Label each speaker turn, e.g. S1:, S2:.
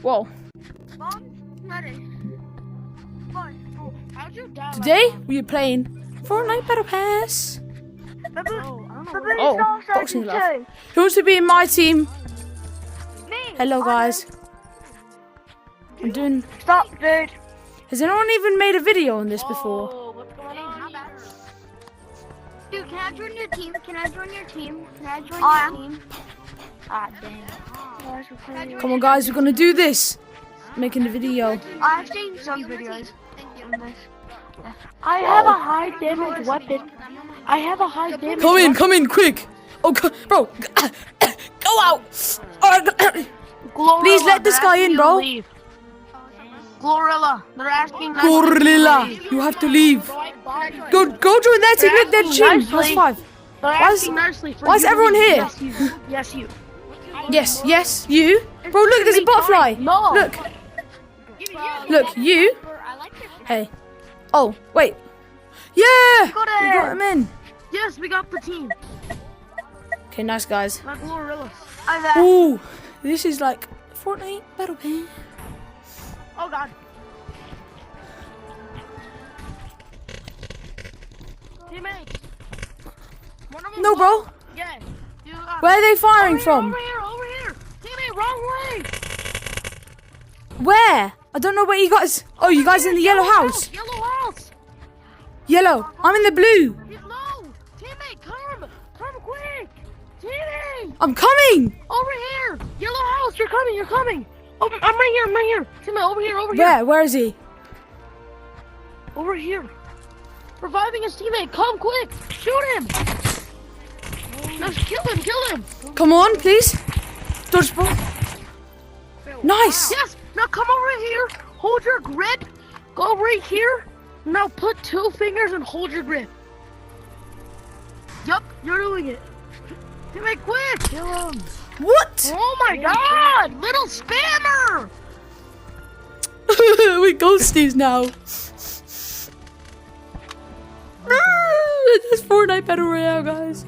S1: Whoa.
S2: How'd you die?
S1: Today we are playing Fortnite Battle Pass. Oh, boxing glove. Who wants to be in my team? Hello guys. I'm doing.
S2: Stop, dude.
S1: Has anyone even made a video on this before?
S2: What's going on here?
S3: Dude, can I join your team? Can I join your team? Can I join your team?
S2: Ah, dang.
S1: Come on guys, we're gonna do this. Making the video.
S3: I've seen some videos.
S2: I have a high damage weapon. I have a high damage
S1: Come in, quick. Oh, bro, go out.
S2: Glorilla,
S1: Please let this guy in, bro.
S2: Glorilla, they're asking.
S1: Gorilla, you have to leave. Go join their team. Look, they're gym. Plus 5. Why is everyone here?
S2: Yes, you.
S1: Yes, you. Bro, look, there's a butterfly.
S2: No.
S1: Look, you. Hey. Oh, wait. Yeah, we got him in.
S2: Yes, we got the team.
S1: Okay, nice guys.
S2: Not Glorilla.
S1: Ooh, this is like Fortnite Battle Pass.
S2: Oh God. Teammates.
S1: No, bro.
S2: Yeah.
S1: Where are they firing from?
S2: Over here. Teammate, wrong way.
S1: Where? I don't know where you guys. Oh, you guys in the yellow house.
S2: Yellow house.
S1: Yellow. I'm in the blue.
S2: No. Teammate, come. Come quick. Teammate.
S1: I'm coming.
S2: Over here. Yellow house. You're coming. Oh, I'm right here. Teammate, over here.
S1: Where is he?
S2: Over here. Reviving his teammate. Come quick. Shoot him. No, kill him.
S1: Come on, please. Dodgeball. Nice.
S2: Yes. Now come over here. Hold your grip. Go right here. Now put 2 fingers and hold your grip. Yup, you're doing it. Teammate, quick. Kill him.
S1: What?
S2: Oh my God. Little spammer.
S1: We ghosties now. This Fortnite Battle Royale, guys.